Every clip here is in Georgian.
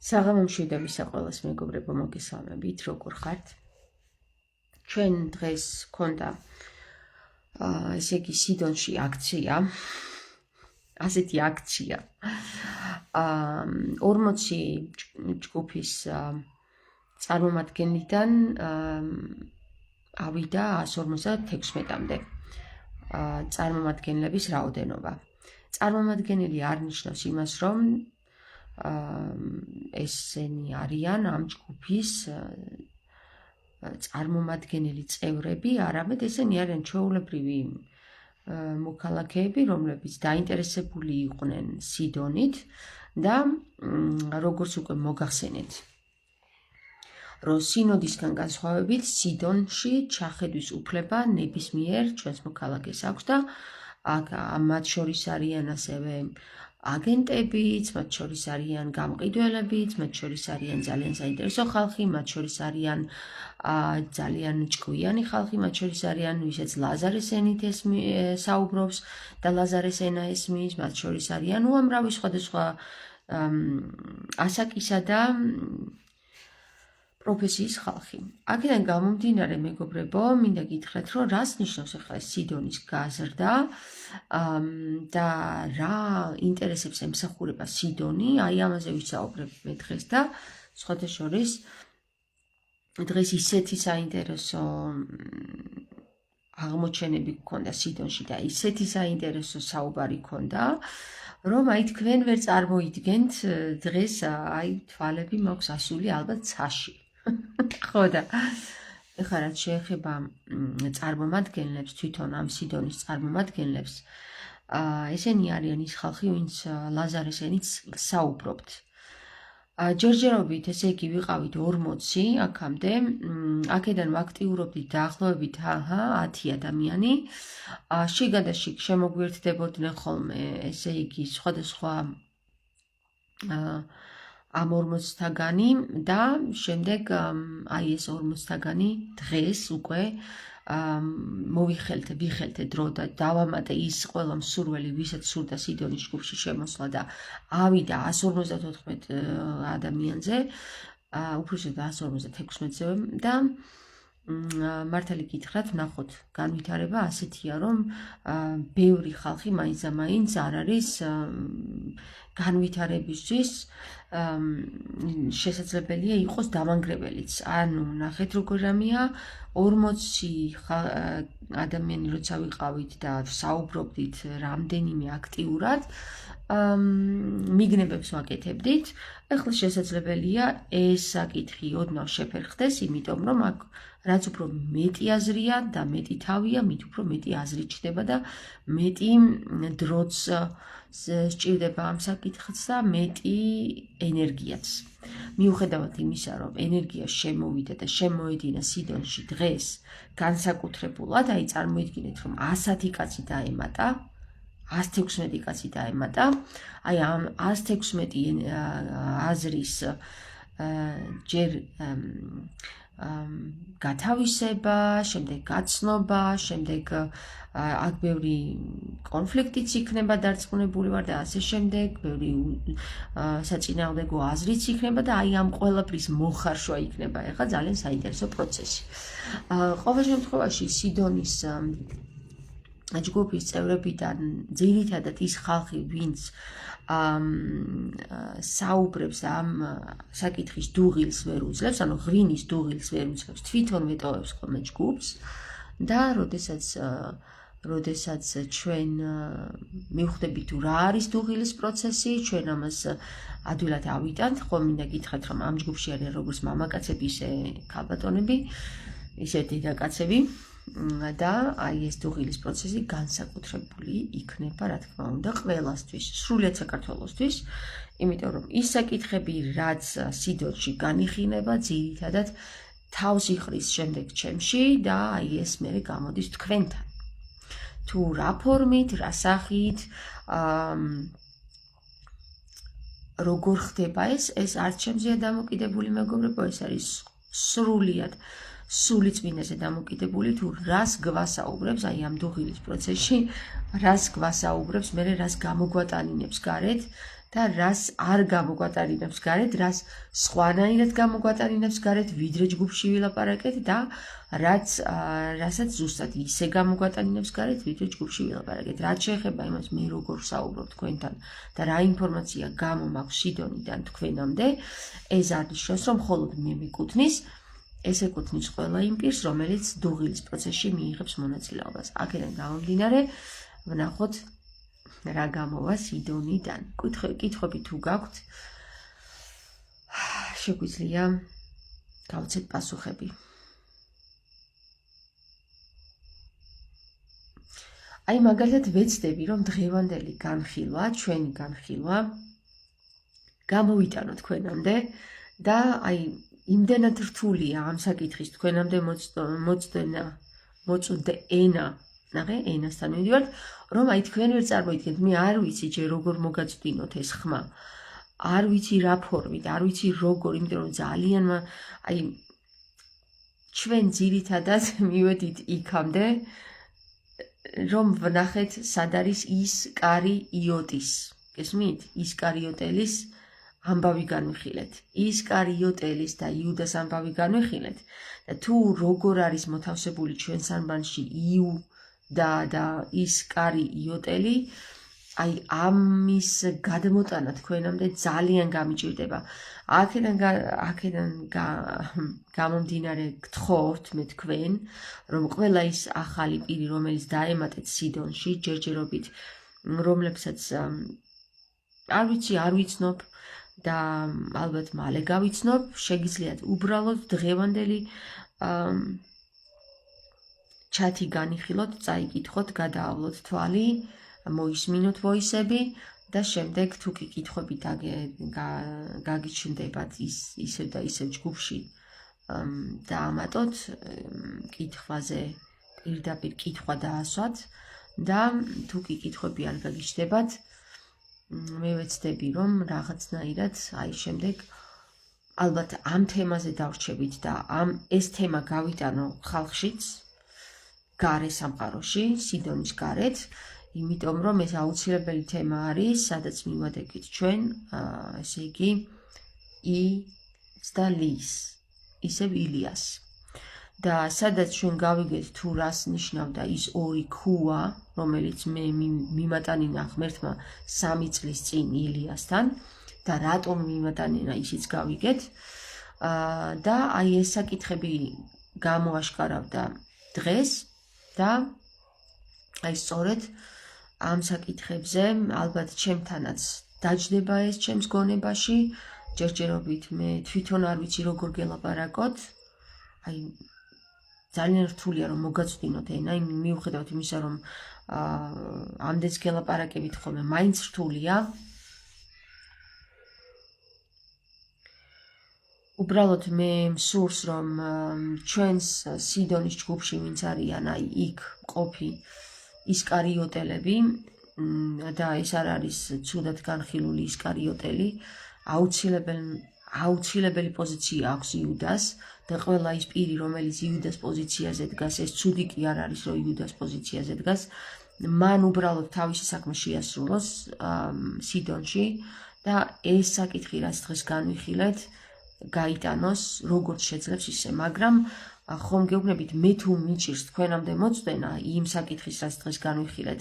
საღამომშვიდობ ისა ყველას მეგობრებო, მოგესალმებით, როგორ ხართ? ჩვენ დღეს გქონდა ესე იგი სიდონში აქცია. ასეთი აქცია. 40 ჯგუფის წარმომადგენლიდან ავიდა 156-მდე წარმომადგენლების რაოდენობა. წარმომადგენელი არ ნიშნავს იმას, რომ ესენი არიან ამ ჯგუფის წარმომადგენელი წევრები, არამედ ესენი არიან ჩვეულებრივი მოქალაქეები, რომლებიც დაინტერესებული იყვნენ სიდონით და როგორც უკვე მოგახსენეთ, რომ სინოდისგან განსხვავებით სიდონში ჩახედვის უფლება ნებისმიერ ჩვენს მოქალაქეს აქვს და მათ შორის არიან ასევე აგენტებიც, მათ შორის არიან გამყიდველებიც, მათ შორის არიან ძალიან საინტერესო ხალხი, მათ შორის არიან ძალიან ჭკვიანი ხალხი, მათ შორის არიან ვისაც ლაზარეს ენით საუბრობს და ლაზარეს ენა ესმის, მათ შორის არიან უამრავი სხვადასხვა ასაკისა და პროფესიის ხალხი. აქედან გამომდინარე, მეგობრებო, მინდა გითხრათ, რომ რას ნიშნავს ახლა სიდონის გაზრდა და რა ინტერესებს ემსახურება სიდონი, აი ამაზე ვისაუბრებ მე დღეს და სხვათა შორის დღეს ისეთი საინტერესო აღმოჩენები გქონდა სიდონში და ისეთი საინტერესო საუბარი გქონდა, რომ აი თქვენ ვერ წარმოიდგენთ დღეს აი თვალები მაქვს ასული ალბათ ცაში. ხო და ეხლა რაც შეეხება წარმომადგენლებს, თვითონ ამ სიდონის წარმომადგენლებს, ესენი არიან ის ხალხი, ვინც ლაზარეს ენით საუბრობთ. ჯერჯერობით, ესე იგი, ვიყავით 40 აქამდე, აქედან ვაქტიურობდით დაახლოებით 10 ადამიანი. შიგადაშიგ შემოგვიერთდებოდნენ ხოლმე, ესე იგი, სხვადასხვა ამ 40-თაგანი და შემდეგ აი ეს 40-თაგანი დღეს უკვე ვიხელთე დრო და დავამატე ის ყველა მსურველი, ვისაც სურდა სიდონის ჯგუფში შემოსვლა და ავიდა 154 ადამიანზე, უბრალოდ 156-ზე და მართალი გითხრათ, ვნახოთ, განვითარება ასეთია, რომ ბევრი ხალხი მაინც არ არის განვითარებისთვის შესაძლებელია იყოს დამანგრებელიც. ანუ ნახეთ როგორ რამეა, 40 ადამიანი როცა ვიყავით და საუბრობდით რამდენიმე აქტიურად, მიგნებებს ვაკეთებდით. ეხლა შესაძლებელია ეს საკითხი ოდნავ შეფერხდეს, იმიტომ რომ აქ რაც უფრო მეტი აზრია და მეტი თავია, მით უფრო მეტი აზრი ჩნდება და მეტი დროც სჭირდება ამ საკითხს და მეტი ენერგიაც. მიუხედავად იმისა, რომ ენერგია შემოვიდა და შემოედინა სიდონში დღეს განსაკუთრებულად, აი წარმოიდგინეთ, რომ 100 კაცი დაემატა, 116 კაცი დაემატა, აი ამ 116 აზრის ჯერ გათავისება, შემდეგ გაცნობა, შემდეგ აქ ბევრი კონფლიქტიც იქნება დარწმუნებული ვარ და ასე შემდეგ, ბევრი საწინააღმდეგო აზრიც იქნება და აი ამ ყველაფრის მოხარშვა იქნება ეხლა ძალიან საინტერესო პროცესი. ყოველ შემთხვევაში სიდონის ჯგუფის წევრებიდან ძირითადად ის ხალხი, ვინც საუბრებს ამ საკითხის დუღილს ვერ უძლებს, ანუ ღვინის დუღილს ვერ უძლებს, თვითონ ვეტოვებს ხოლმე ჯგუფს და როდესაც ჩვენ მივხვდებით თუ რა არის დუღილის პროცესი, ჩვენ ამას ადვილად ავიტანთ, ხო მინდა გითხრათ, რომ ამ ჯგუფში არიან როგორც მამაკაცები, ისე ქალბატონები, ისე დედაკაცები. და აი ეს დუღილის პროცესი განსაკუთრებული იქნება, რა თქმა უნდა, ყველასთვის, სრულიად საქართველოსთვის, იმიტომ რომ ის საკითხები, რაც სიდონში განიხინება, ძირითადად თავს იხრის შემდეგ ჩემში და აი ეს მერე გამოდის თქვენთან. თუ რა ფორმით, რა სახით, როგორ ხდება ეს არც ჩემზეა დამოკიდებული, მეგობრებო, ეს არის სრულიად სული წმინდაზე დამოკიდებული, თუ რას გვასაუბრებს აი ამ დუღილის პროცესში, რას გვასაუბრებს, მერე რას გამოგვატანინებს გარეთ და რას არ გამოგვატარინებს გარეთ, რას სხვანაირად გამოგვატარინებს გარეთ, ვიდრე ჯგუფში ვილაპარაკეთ და რასაც ზუსტად ისე გამოგვატარინებს გარეთ, ვიდრე ჯგუფში ვილაპარაკეთ. რაც შეეხება იმას, მე როგორ ვსაუბრობ თქვენთან და რა ინფორმაცია გამომაქვს სიდონიდან თქვენამდე, ეს არ ნიშნავს, რომ მხოლოდ მე მეკუთვნის, ეს ეკუთვნის ყველა იმ პირს, რომელიც დუღილის პროცესში მიიღებს მონაწილეობას. აქედან გამომდინარე, ვნახოთ რა გამოვა სიდონიდან. კითხვები თუ გაქვთ, შეგვიძლია გავცეთ პასუხები. აი მაგალითად ვეცდები, რომ დღევანდელი განხილვა, ჩვენი განხილვა გამოვიტანო თქვენამდე და აი იმდენად რთულია ამ საკითხის თქვენამდე მოწვენა, ნახე, ენასთან მივიდივართ, რომ აი თქვენ ვერ წარმოიდგენთ, მე არ ვიცი ჯერ როგორ მოგაწვდინოთ ეს ხმა. არ ვიცი რა ფორმით, არ ვიცი როგორ, იმიტომ რომ ძალიან აი ჩვენ ძირითადად მივედით იქამდე, რომ ვნახეთ სად არის ის კარი იოტის. გესმით? ის კარი იოტელის ამბავი განვიხილეთ. ის კარი იოტელის და იუდას ამბავი განვიხილეთ და თუ როგორ არის მოთავსებული ჩვენს ანბანში იუ და ის კარი იოტელი, აი ამის გადმოტანა თქვენამდე ძალიან გამიჭირდება. აქედან გამომდინარე გთხოვთ მე თქვენ, რომ ყველა ის ახალი პირი, რომელიც დაემატეთ სიდონში, ჯერჯერობით, რომლებსაც არ ვიცნობ და ალბათ მალე გავიცნობ, შეგიძლიათ უბრალოდ დღევანდელი ჩათი განიხილოთ, წაიკითხოთ, გადაავლოთ თვალი, მოისმინოთ ვოისები და შემდეგ თუ კი კითხვები გაგიჩნდებათ ისევ და ისევ ჯგუფში დაამატოთ, კითხვაზე პირდაპირ კითხვა დაასვათ და თუ კი კითხვები არ გაგიჩნდებათ, მე ვეცდები, რომ რაღაცნაირად აი შემდეგ ალბათ ამ თემაზე დავრჩებით და ეს თემა გავიტანო ხალხშიც, გარე სამყაროში, სიდონის გარეთ, იმიტომ რომ ეს აუცილებელი თემა არის, სადაც მივადექით ჩვენ, ესე იგი, ის და ლის, ისევ ილიას. და სადაც ჩვენ გავიგეთ თუ რას ნიშნავდა ის ორი ქუა, რომელიც მე მიმატანინა ღმერთმა 3 წლის წინ ილიასთან და რატომ მიმატანინა ისიც გავიგეთ. და აი ეს საკითხები გამოაშკარავდა დღეს და აი სწორედ ამ საკითხებზე ალბათ ჩემთანაც დაჯდება ეს ჩემს გონებაში, ჯერჯერობით მე თვითონ არ ვიცი როგორ გელაპარაკოთ, აი ძალიან რთულია რომ მოგაწვდინოთ ენა, მიუხედავად იმისა რომ ამდენს გელაპარაკებით ხოლმე, მაინც რთულია. უბრალოდ მე მსურს რომ ჩვენს სიდონის ჯგუფში ვინც არიან, აი იქ ყოფი ის კარიოტელები და ეს არ არის ცუდად განხილული ის კარიოტელი, აუცილებელი პოზიცია აქვს იუდას და ყველა ის პირი, რომელიც იუდას პოზიციაზე დგას, ეს ცუდი კი არ არის, რომ იუდას პოზიციაზე დგას, მან უბრალოდ თავისი საქმე შეასრულოს სიდონში და ეს საკითხი, რაც დღეს განვიხილეთ, გაიტანოს როგორც შეძლებს ისე, მაგრამ ხომ გეუბნებით, მე თუ მიჭირს თქვენამდე მოწვენა იმ საკითხის, რაც დღეს განვიხილეთ,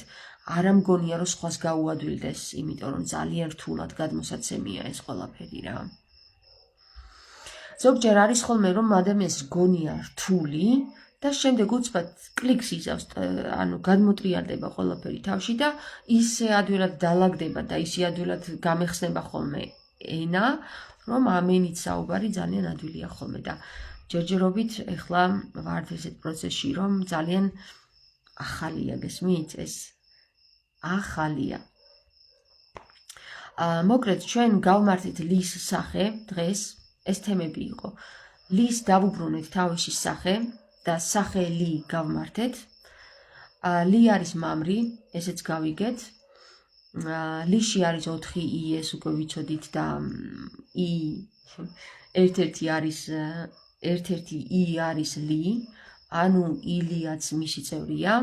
არ ამგონია რომ სხვას გაუადვილდეს, იმიტომ რომ ძალიან რთულად გადმოსაცემია ეს ყველაფერი რა. ზოგჯერ არის ხოლმე რომ ადამიანს გონია რთული და შემდეგ უცბად კლიქს იზავს, ანუ გადმოტრიალდება ყველაფერი თავში და ისე ადვილად დალაგდება და ისე ადვილად გამეხსნება ხოლმე ენა, რომ ამენით საუბარი ძალიან ადვილია ხოლმე და ჯერჯერობით ეხლა ვართ ესეთ პროცესში, რომ ძალიან ახალია, გესმით, ეს ახალია. მოკლედ ჩვენ გავმართით ლის სახე დღეს, ეს თემები იყო. ლის დავუბრუნეთ თავისი სახე და სახე ალი გავმართეთ. ალი არის მამრი, ესეც გავიგეთ. ლიში არის 4 ი, ეს უკვე ვიცოდით და ი ერთ-ერთი ი არის ლი, ანუ ილიაც მისი წევრია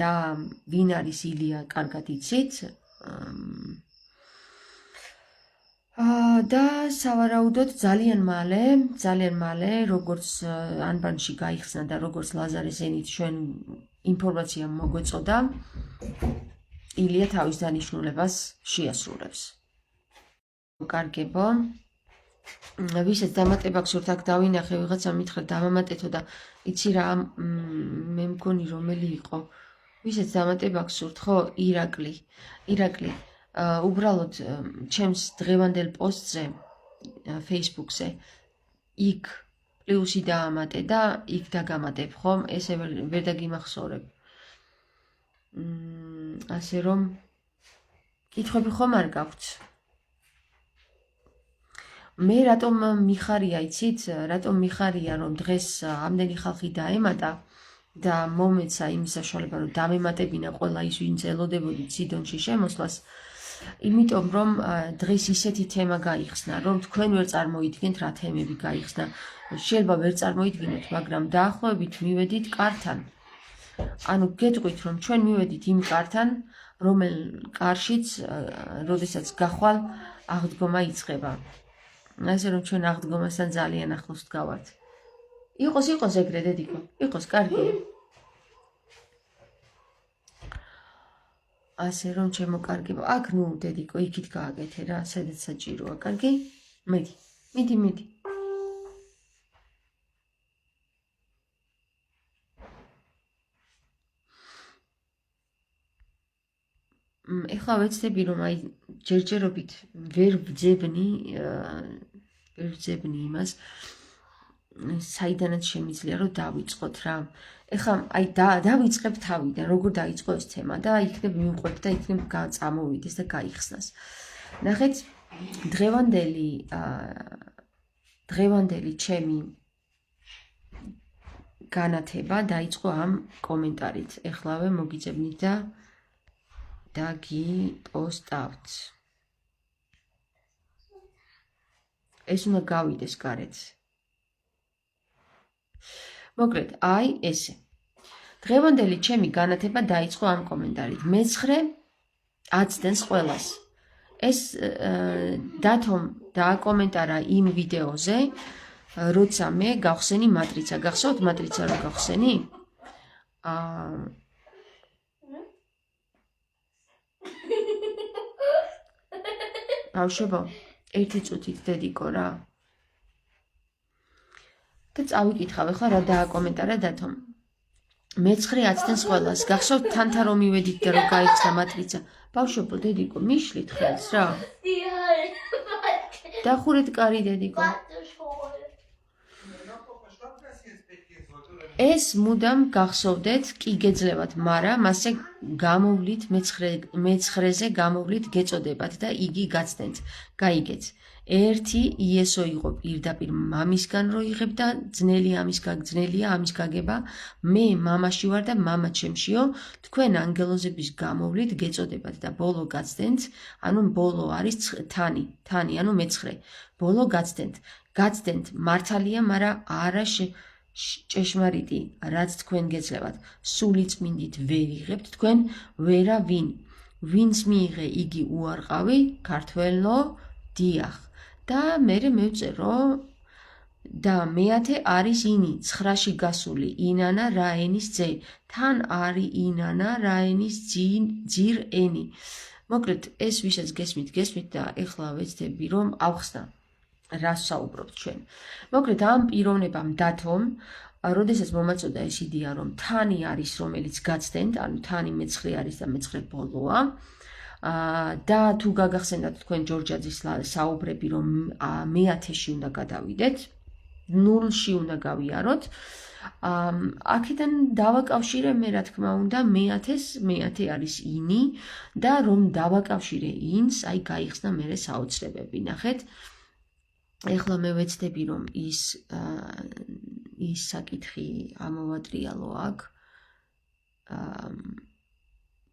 და ვინ არის ილია კარგად იცით. და სავარაუდოდ ძალიან მალე, როგორც ანბანში გაიხსნა და როგორც ლაზარე ზენით ჩვენ ინფორმაცია მოგვეწოდა, ილია თავის დანიშნულებას შეასრულებს. კარგებო, ვისაც დამატება გსურთ, აქ დავინახე, ვიღაცა მითხრა დამამატეთო და იცი რა, მე მგონი რომელი იყო. ვისაც დამატება გსურთ, ხო, ირაკლი. უბრალოდ ჩემს დღევანდელ პოსტზე Facebook-ზე იქ პლუსი დაამატე და იქ დაგამატებ, ხომ? ესე ვერ დაგიმახსოვრებ. ასე რომ კითხვები ხომ არ გაქვთ? მე რატომ მიხარია, იცით? რატომ მიხარია, რომ დღეს ამდენი ხალხი დაემატა და მომეცა იმის საშუალება, რომ დამემატებინა ყველა ის, ვინც ელოდებოდით სიდონში შემოსვლას, იმიტომ რომ დღეს ისეთი თემა გაიხსნა, რომ თქვენ ვერ წარმოიდგენთ რა თემები გაიხსნა. შეიძლება ვერ წარმოიდგინოთ, მაგრამ დაახლოებით მივედით კართან. ანუ გეტყვით, რომ ჩვენ მივედით იმ კართან, რომელ კარშიც, როდესაც გახვალ აღდგომა იწყება. ასე რომ ჩვენ აღდგომასთან ძალიან ახლოს ვდგავართ. იყოს ეგრე, დედიკო, იყოს, კარგი. ასე რომ ჩემო კარგებო, აქ ნუ დედიკო, იქით გააკეთე რა, სადაც საჭიროა, კარგი? მიდი. ეხლა ვეცდები, რომ აი ჯერჯერობით ვერ ვძებნი იმას, საიდანაც შემიძლია, რომ დავიწყოთ რა. ეხლა აი დავიწყებ თავიდან, როგორ დაიწყო ეს თემა და იქნებ მივყვეთ და იქნებ წამოვიდეს და გაიხსნას. ნახეთ, დღევანდელი ჩემი განათება დაიწყო ამ კომენტარით. ეხლავე მოგიძებნით და დაგიპოსტავთ. ეს უნდა გავიდეს გარეთ. მოკლედ, აი ესე. დღევანდელი ჩემი განათება დაიწყო ამ კომენტარით. მე-9 აცდენს ყველას. ეს დათომ დააკომენტარა იმ ვიდეოზე, როცა მე გავხსენი მატრიცა. გახსოვთ მატრიცა რომ გავხსენი? ბავშვებო, ერთი წუთით დედიკო რა. და წავიკითხავ ახლა რა დააკომენტარა დათომ. მე-9 აცდენს ყველას. გახსოვთ თანთა რომ მივედით და რომ გაიხსნა მატრიცა. ბავშვებო, დედიკო, მიშლით ხელს რა. დახურეთ კარი, დედიკო. ეს მუდამ გახსოვდეთ, კი გეძლევათ, მაგრამ მასე გამოვლით მე-9-ზე გამოვლით გეწოდებათ და იგი გაცდენთ. გაიგეთ. ერთი იესო იყო პირდაპირ მამისგან რო იღებდა, ძნელია ამის გაგება. მე მამაში ვარ და მამა ჩემშიო, თქვენ ანგელოზების გამოვლით გეწოდებათ და ბოლო გაცდენთ, ანუ ბოლო არის თანი, ანუ მე-9. ბოლო გაცდენთ მართალია, მაგრამ არა ჭეშმარიტი, რაც თქვენ გეძლევათ. სული წმინდით ვერ იღებთ თქვენ ვერავინ. ვინც მიიღე, იგი უარყავი, ქართველო, დიახ. და მე მევწერო და მე-10 არის ინი, 9-ში გასული ინანა რაენის ძე. თან არის ინანა რაენის ძირ ენი. მოკლედ, ეს ვისაც გესმით და ეხლა ვეცდები რომ ავხსნა. რას საუბრობთ ჩვენ. მოკლედ, ამ პიროვნებამ დათომ, როდესაც მომაწოდა ეს იდეა, რომ თანი არის, რომელიც გაცდენთ, ანუ თანი მე-9 არის და მე-9 ბოლოა. და თუ გაგახსენდათ თქვენ ჯორჯაძის საუბრები, რომ მე-10-ში უნდა გადავიდეთ, 0-ში უნდა გავიაროთ. აქედან დავაკავშირე მე რა თქმა უნდა მე-10 არის ინი და რომ დავაკავშირე ინს, აი გაიხსნა მერე საოცრებები. ნახეთ, ეხლა მე ვეცდები რომ ის საკითხი ამოვატრიალო აქ.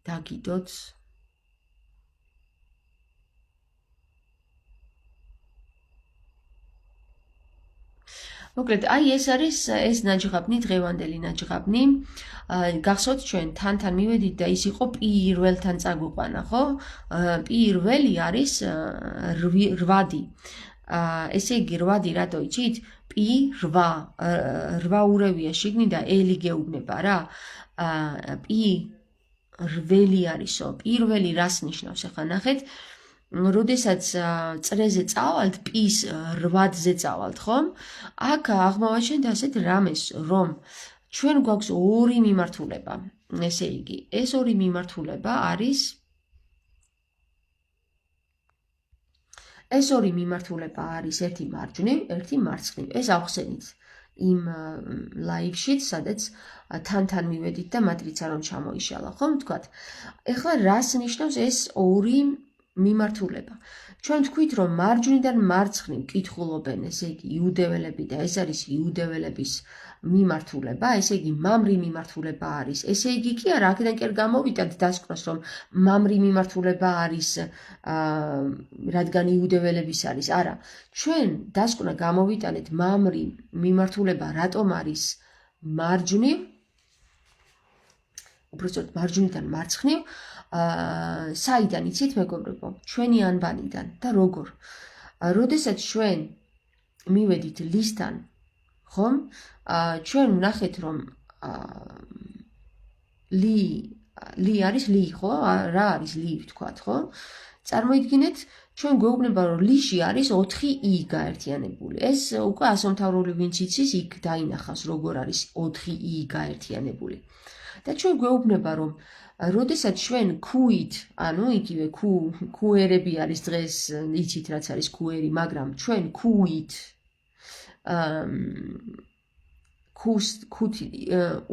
დაგიდოთ. მოკლედ, აი ეს არის ეს ნაჯღაბნი, დღევანდელი ნაჯღაბნი. გახსოვთ ჩვენ თანთან მივედით და ის იყო პირველთან წაგვიყვანა, ხო? პირველი არის 8-დი. ესე იგი 8-დი რატო იცით? P8 ურევია შიგნით და ელი გეუბნება რა. P8 არისო. პირველი რას ნიშნავს? ახლა ნახეთ. როდესაც წრეზე წავალთ, P-ს 8-ზე წავალთ, ხომ? აქ აღმოვაჩენთ ასეთ რამეს, რომ ჩვენ გვაქვს ორი მიმართულება. ესე იგი, ეს ორი მიმართულება არის ერთი მარჯვნივ, ერთი მარცხნივ. ეს ავხსენით იმ ლაივშიც, სადაც თანთან მივედით და მატრიცა რომ ჩამოიშალა, ხომ ვთქვათ? ეხლა რას ნიშნავს ეს ორი მიმართულება? ჩვენ თქვით, რომ მარჯვნიდან მარცხნივ კითხულობენ, ესე იგი, იუდეველები და ეს არის იუდეველების მიმართულება, ესე იგი, მამრი მიმართულება არის. ესე იგი კი არა, აქედან კი არ გამოვიტანთ დასკვნას, რომ მამრი მიმართულება არის, რადგან იუდეველების არის. არა, ჩვენ დასკვნა გამოვიტანეთ მამრი მიმართულება რატომ არის მარჯვნივ, უბრალოდ მარჯვნიდან მარცხნივ, საიდან იცით მეგობრებო? ჩვენი ანბანიდან და როგორ? როდესაც ჩვენ მივედით ლისთან, ხომ? ჩვენ ვნახეთ, რომ ლი არის ლი, ხო? რა არის ლი ვთქვათ, ხო? წარმოიდგინეთ, ჩვენ გვეუბნება, რომ ლიში არის 4i გაერთიანებული. ეს უკვე ასომთავრული ვინც იცის, იქ დაინახავს, როგორ არის 4i გაერთიანებული. და ჩვენ გვეუბნება, რომ როდესაც ჩვენ Q-ით, ანუ იგივე Q-ერები არის დღეს, იცით რაც არის Q-ერი, მაგრამ ჩვენ Q-ით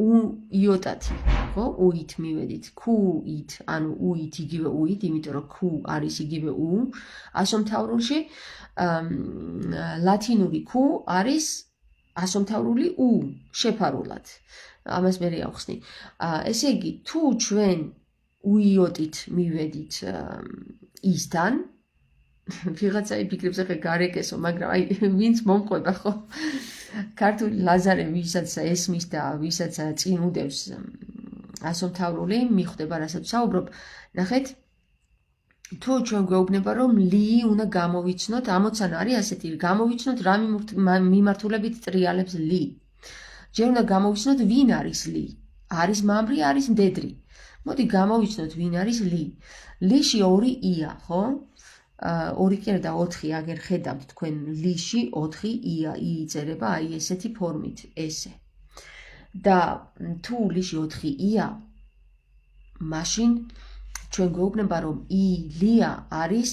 U-იოტათი, ხო? U-ით მივედით. Q-ით, ანუ U-ით იგივე U-ით, იმიტომ რომ Q არის იგივე U, ასომთავრულში ლათინური Q არის ასომთავრული U შეფარულად. ამას მე ავხსნი. ესე იგი, თუ ჩვენ U-იოტით მივედით ისთან, ვიღაცა იფიქრებს ახლა გარეკესო, მაგრამ აი ვინც მომყვება, ხო? ქართული ლაზარე, ვისაც ესმის და ვისაც წინ უდევს ასომთავრული, მიხვდება რასაც საუბრობ. ნახეთ, თუ ჩვენ გვეუბნება, რომ ლი უნდა გამოვიცნოთ, ამოცანა არის ასეთი, გამოვიცნოთ რა მიმართულებით ტრიალებს ლი. ჯერ უნდა გამოვიცნოთ, ვინ არის ლი. არის მამრი, არის მდედრი. მოდი გამოვიცნოთ, ვინ არის ლი. ლიში 2i-ა, ხო? 2 კი არა და 4, აგერ ხედავთ თქვენ ლიში 4i-ა, i იწერება აი ესეთი ფორმით, ესე. და თუ ლიში 4i-ა, მაშინ ჩვენ გვეუბნება, რომ i-ლია არის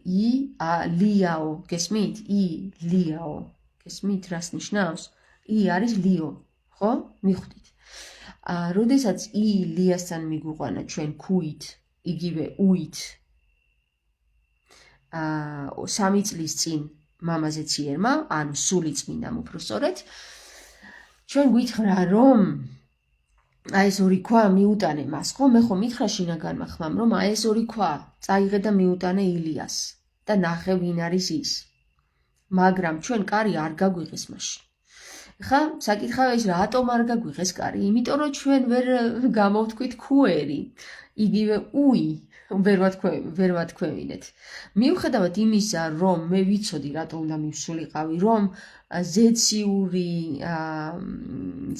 i-ლიაო, გესმით? i-ლიაო. გესმით რას ნიშნავს? i არის ლიო, ხო? მიხვდით. როდესაც i-ლიასთან მიგვიყვანა ჩვენ Q-ით, იგივე U-ით, 3 წლის წინ მამაზე ციერმა, ანუ სული წმინდამ უпроსწორეთ, ჩვენ გითხრა, რომ აი ეს ორი ქვა მიუტანე მას, ხო? მე ხო მითხრა შინაგანმა ხმამ, რომ აი ეს ორი ქვა წაიღე და მიუტანე ილიას და ნახე ვინ არის ის. მაგრამ ჩვენ კარი არ გაგვიღეს მაშინ. ხა, საკითხავია ის რატომ არ გაგვიღეს კარი? იმიტომ რომ ჩვენ ვერ გამოვთქვით Q-ერი, იგივე U-ი ვერ ვათქვევინეთ. მიუხედავად იმისა, რომ მე ვიცოდი რატომ უნდა მივსულიყავი, რომ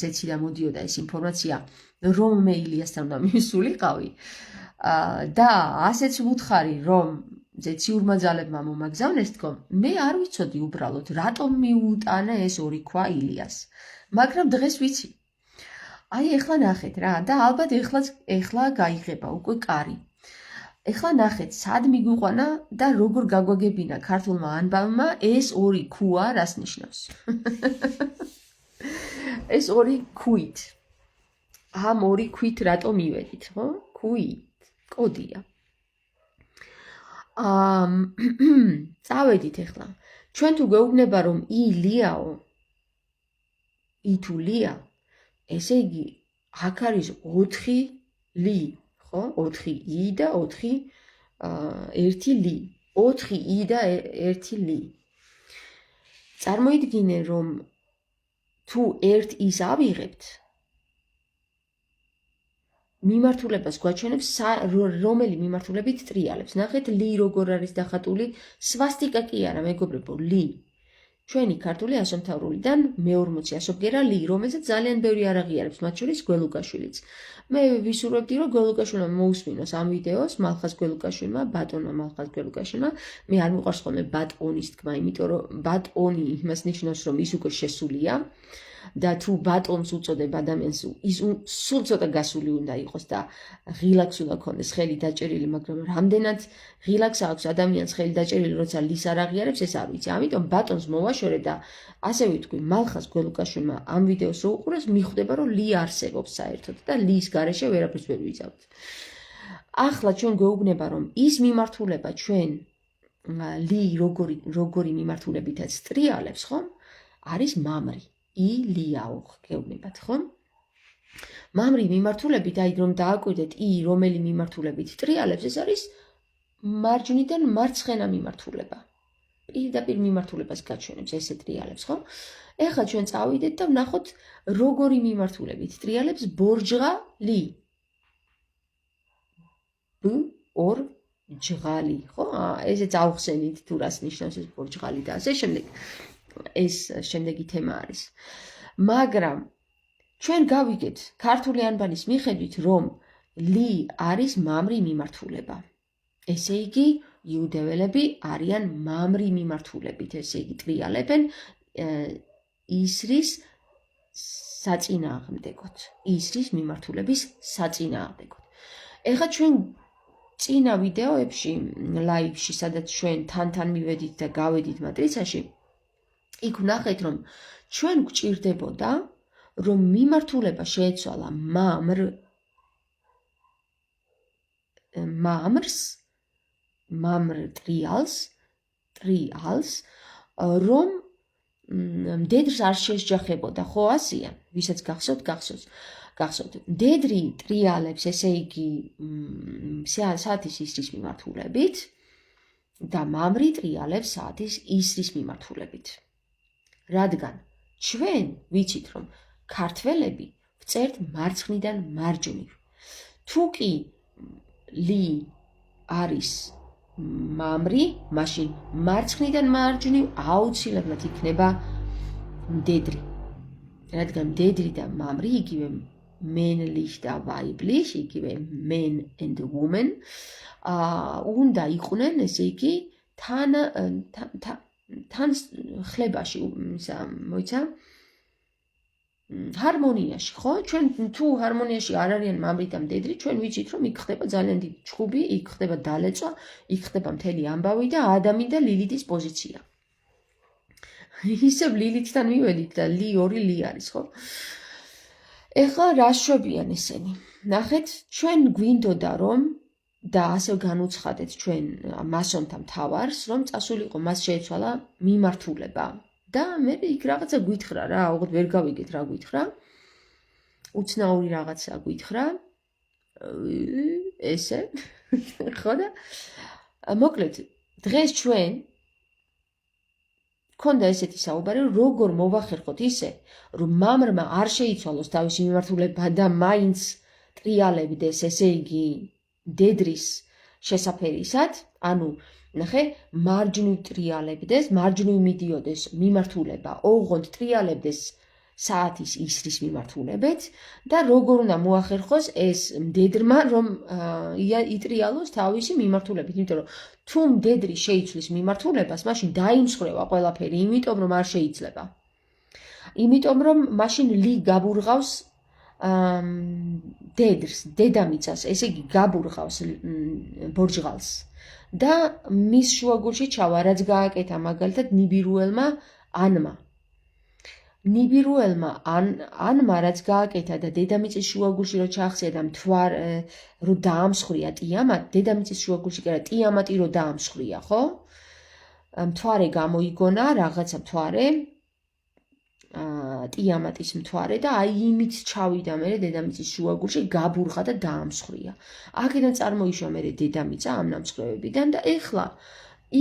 ზეციდან მოდიოდა ეს ინფორმაცია, რომ მე ილიასთან უნდა მივსულიყავი და ასეც ვუთხარი, რომ ზეციურმა ძალებმა მომაგზავნეს თქო, მე არ ვიცოდი უბრალოდ, რატომ მიუტანა ეს ორი ქვა ილიას. მაგრამ დღეს ვიცი. აი ეხლა ნახეთ რა და ალბათ ეხლა გაიღება უკვე კარი. ეხლა ნახეთ, სად მიგვიყვანა და როგორ გაგვაგებინა ქართულმა ანბანმა ეს ორი ქუა რას ნიშნავს. ეს ორი ქვით. ამ ორი ქვით რატო მივედით, ხო? ქვით. კოდია. წავედით ეხლა. ჩვენ თუ გვეუბნება, რომ ილიაო, ითულია, ესე იგი, აქ არის 4 ლი, ხო? 4i და 1 ლი. 4i და 1 ლი. წარმოიდგინე, რომ თუ ერთ ის ავიღებთ, მიმართულებას გვაჩვენებს რომელი მიმართულებით ტრიალებს. ნახეთ, ლი როგორ არის დახატული, სვასტიკა კი არა, მეგობრებო, ლი. ჩვენი ქართული ასომთავრულიდან მე-40 ასობგერა ლი, რომელსაც ძალიან ბევრი არ აღიარებს, მათ შორის გველუკაშვილიც. მე ვისურვებდი, რომ გველუკაშვილმა მოусმინოს ამ ვიდეოს, მალხაზ გველუკაშვილმა, ბატონმა მალხაზ გველუკაშვილმა. მე არ მიყვარს ხოლმე ბატონის თქმა, იმიტომ რომ ბატონი იმას ნიშნავს, რომ ის უკვე შესულია. და თუ ბატონს უწოდებ ადამიანს, ის სულ ცოტა გასული უნდა იყოს და ღილაკს უნდა ქონდეს ხელი დაჭერილი, მაგრამ რამდენად ღილაკს აქვს ადამიანს ხელი დაჭერილი, როცა ლის არ აღიარებს, ეს არ ვიცი. ამიტომ ბატონს მოვაშორე და ასე ვიტყვი, მალხაზ გველუკაშვილმა ამ ვიდეოს რო უყურეს, მიხვდება, რომ ლი არსებობს საერთოდ და ლის გარეშე ვერაფერს ვერ ვიზავთ. ახლა ჩვენ გვეუბნება, რომ ის მიმართულება ჩვენ ლი როგორი მიმართულებითაც ტრიალებს, ხომ? არის მამრი. ილიაო გეუბნებათ, ხო? მამრი მიმართულებით, აი რომ დააკვირდეთ რომელი მიმართულებით ტრიალებს, ეს არის მარჯვნიდან მარცხენა მიმართულება. პირდაპირ მიმართულებას გაჩვენებს ესე ტრიალებს, ხო? ეხლა ჩვენ წავიდეთ და ვნახოთ როგორი მიმართულებით ტრიალებს ბორჯღა ლი. ბ ორ ჯღალი, ხო? ესეც ავხსენით თუ რას ნიშნავს ეს ბორჯღალი და ასე შემდეგ. ეს შემდეგი თემა არის. მაგრამ ჩვენ გავიგეთ ქართული ანბანის მიხედვით, რომ ლი არის მამრი მიმართულება. ესე იგი, იუდეველები არიან მამრი მიმართულებით, ესე იგი ტრიალებენ ისრის საწინააღმდეგოდ, ისრის მიმართულების საწინააღმდეგოდ. ეხლა ჩვენ წინა ვიდეოებში, ლაივში, სადაც ჩვენ თან მივედით და გავედით მატრიცაში, იქ ვნახეთ, რომ ჩვენ გვჭირდებოდა, რომ მიმართულება შეეცვალა მამრ ტრიალს, რომ მდედრს არ შეესჯახებოდა, ხო ასია, ვისაც გახსოვთ. მდედრი ტრიალებს, ესე იგი, საათის ისრის მიმართულებით და მამრი ტრიალებს საათის ისრის მიმართულებით. რადგან ჩვენ ვიცით, რომ ქართველები ვწერთ მარცხნიდან მარჯვნივ. თუ კი ლი არის მამრი, მაშინ მარცხნიდან მარჯვნივ აუცილებლად იქნება მდედრი. რადგან მდედრი და მამრი იგივე männlich და weiblich, იგივე man and woman, უნდა იყვნენ, ესე იგი, თან ხლებაში, მოიცა? ჰარმონიაში, ხო? ჩვენ თუ ჰარმონიაში არ არიან მამრი და მდედრი, ჩვენ ვიცით, რომ იქ ხდება ძალიან დიდი ჩხუბი, იქ ხდება დალეწვა, იქ ხდება მთელი ამბავი და ადამი და ლილითის პოზიცია. ისევ ლილითთან მივედით და ლი ორი ლი არის, ხო? ეხლა რა შვებიან ესენი? ნახეთ, ჩვენ გვინდოდა რომ და ასე განუცხადეთ ჩვენ მასონთა მთავარს, რომ წასულიყო მას შეეცვალა მიმართულება. და მე იქ რაღაცა გვითხრა რა, ოღონდ ვერ გავიგეთ რა გვითხრა. უცნაური რაღაცა გვითხრა. ესე. ხო და მოკლედ, დღეს ჩვენ ქონდა ესეთი საუბარი, როგორ მოვახერხოთ ისე, რომ მამრმა არ შეიცვალოს თავისი მიმართულება და მაინც ტრიალებდეს, ესე იგი, მდედრის შესაფერისად, ანუ ნახე, მარჯვნივ ტრიალებდეს, მარჯვნივ მიდიოდეს მიმართულება, ოღონდ ტრიალებდეს საათის ისრის მიმართულებით და როგორ უნდა მოახერხოს ეს მდედრმა, რომ იტრიალოს თავისი მიმართულებით, იმიტომ რომ თუ მდედრი შეიცვლის მიმართულებას, მაშინ დაიმსხვრევა ყველაფერი, იმიტომ რომ არ შეიძლება. იმიტომ რომ მაშინ ლი გაბურღავს დედრს, დედამიწას, ესე იგი გაბურღავს ბორჯღალს. და მის შუაგულში ჩავა, რაც გააკეთა მაგალითად ნიბირუელმა ანმა. ნიბირუელმა ანმა რაც გააკეთა და დედამიწის შუაგულში რო ჩაახსია და რო დაამსხვრია ტიამატ, დედამიწის შუაგულში კი არა, ტიამატი რო დაამსხვრია, ხო? მთვარე გამოიგონა, რაღაცა მთვარე, ტიამატის მთვარე და აი იმით ჩავიდა მე დედამიწის შუაგულში, გაბურღა და დაამსხვრია. აქედან წარმოიშვა მე დედამიწა ამ ნამსხვრევებიდან და ეხლა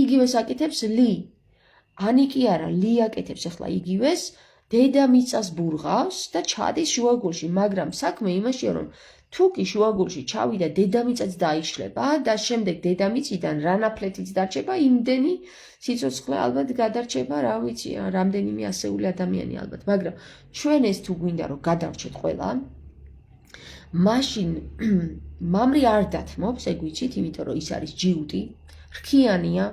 იგივე საკითხებს ლი ანი კი არა, ლი აკეთებს ახლა იგივეს, დედამიწას ბურღავს და ჩადის შუაგულში, მაგრამ საქმე იმაშია, რომ თუ კი შუაგულში ჩავიდა, დედამიწაც დაიშლება და შემდეგ დედამიწიდან რა ნაფლეთიც დარჩება, იმდენი სიცოცხლე ალბათ გადარჩება, რა ვიცი, რამდენიმე ასეული ადამიანი ალბათ, მაგრამ ჩვენ ეს თუ გვინდა რომ გადარჩეთ ყველა, მაშინ მამრი არ დათმობს, ეგ ვიცით, იმიტომ რომ ის არის ჯიუტი, რქიანია,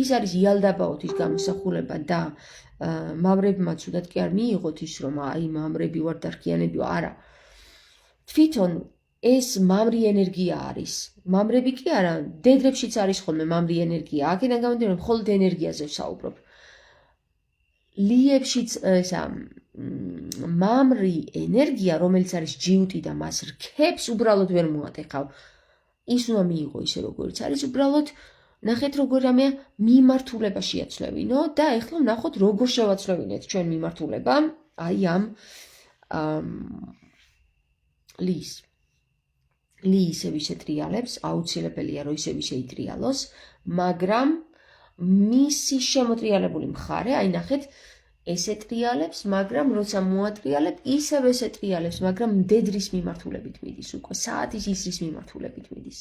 ის არის იალდაბაოთის გამოსახულება და მამრებმა ცუდად კი არ მიიღოთ ის, რომ აი მამრები ვარ და რქიანები ვარ, არა. თვითონ ეს მამრი ენერგია არის. მამრები კი არა, დედრებშიც არის ხოლმე მამრი ენერგია. აქედან გამომდინარე, მხოლოდ ენერგიაზე ვსაუბრობ. ლიებშიც ესა მამრი ენერგია, რომელიც არის ჯიუტი და მას რქებს უბრალოდ ვერ მოატეხავ. ის უნდა მიიღო ისე როგორც არის, უბრალოდ ნახეთ როგორ რამეა მიმართულება შეაცვლევინო და ეხლა ვნახოთ როგორ შევაცვლევინეთ ჩვენ მიმართულება აი ამ ლის. ლი ისევ ისე ტრიალებს, აუცილებელია რომ ისევ ისე იტრიალოს, მაგრამ მისი შემოტრიალებული მხარე, აი ნახეთ, ესე ტრიალებს, მაგრამ როცა მოატრიალებ, ისევ ესე ტრიალებს, მაგრამ მდედრის მიმართულებით მიდის უკვე, საათის ისრის მიმართულებით მიდის.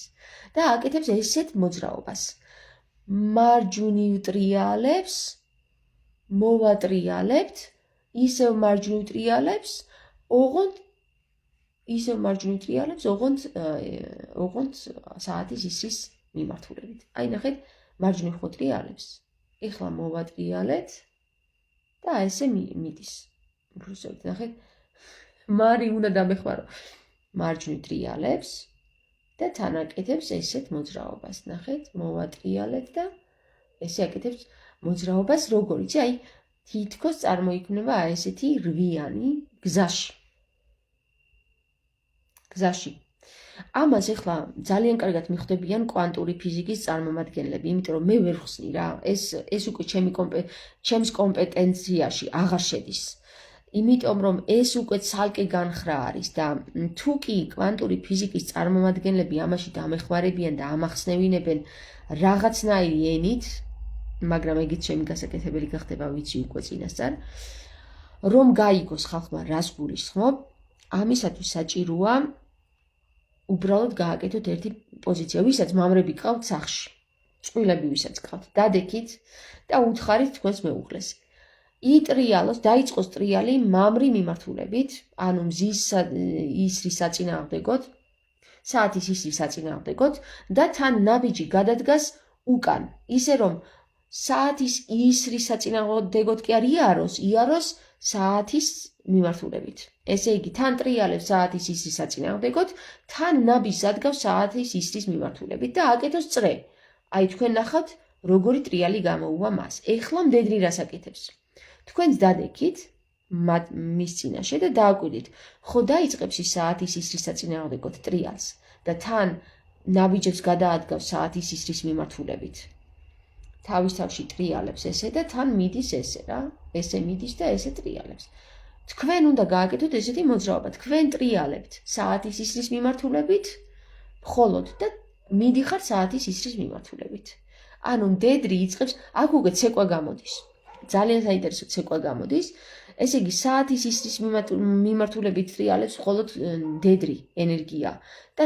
და აკეთებს ესეთ მოძრაობას. მარჯვნივ ტრიალებს, მოვატრიალებთ, ისევ მარჯვნივ ტრიალებს, ოღონდ ისევ მარჯვნივ ტრიალებს, ოღონდ საათის ისრის მიმართულებით. აი ნახეთ, მარჯვნივ ხო ტრიალებს. ეხლა მოვატრიალეთ და ესე მიდის. უბრალოდ ნახეთ, მარი უნდა დამეხმარო. მარჯვნივ ტრიალებს და თან აკეთებს ესეთ მოძრაობას. ნახეთ, მოვატრიალეთ და ესე აკეთებს მოძრაობას, როგორიც აი თითქოს წარმოიქმნება ესეთი რვიანი გზაში. ამას ეხლა ძალიან კარგად მიხვდებიან კვანტური ფიზიკის წარმომადგენლები, იმიტომ რომ მე ვერ ხსნი რა, ეს უკვე ჩემს კომპეტენციაში აღარ შედის. იმიტომ რომ ეს უკვე ცალკე განხრა არის და თუ კი კვანტური ფიზიკის წარმომადგენლები ამაში დამეხმარებიან და ამახსნევინებენ რაღაცნაირი ენით, მაგრამ ეგიც ჩემი გასაკეთებელი გახდება, ვიცი უკვე წინასწარ, რომ გაიგოს ხალხმა რას გულისხმობ, ამისათვის საჭიროა უბრალოდ გააკეთოთ ერთი პოზიცია, ვისაც მამრები ყავთ სახლში, წყვილები ვისაც ყავთ, დადექით და უთხარით თქვენს მეუღლეს. იტრიალოს, დაიწყოს ტრიალი მამრი მიმართულებით, ანუ მზის ისრის საწინააღმდეგოდ, საათის ისრის საწინააღმდეგოდ და თან ნაბიჯი გადადგას უკან, ისე რომ საათის ისრის საწინააღმდეგოდ კი არ იაროს საათის მიმართულებით. ესე იგი, თან ტრიალებს საათის ისრის საწინააღმდეგოდ, თან ნაბიჯს ადგავს საათის ისრის მიმართულებით და აკეთოს წრე. აი თქვენ ნახავთ, როგორი ტრიალი გამოუვა მას. ეხლა მდედრი რას აკეთებს? თქვენს დადექით მის წინაშე და დააკვირდით, ხო დაიწყებს ის საათის ისრის საწინააღმდეგოდ ტრიალს და თან ნაბიჯებს გადაადგავს საათის ისრის მიმართულებით. თავის თავში ტრიალებს ესე და თან მიდის ესე რა, ესე მიდის და ესე ტრიალებს. თქვენ უნდა გააკეთოთ ესეთი მოძრაობა, თქვენ ტრიალებთ საათის ისრის მიმართულებით, მხოლოდ და მიდიხარ საათის ისრის მიმართულებით. ანუ მდედრი იწყებს, აქ უკვე ცეკვა გამოდის. ძალიან საინტერესო ცეკვა გამოდის. ესე იგი, საათის ისრის მიმართულებით ტრიალებს მხოლოდ მდედრი ენერგია და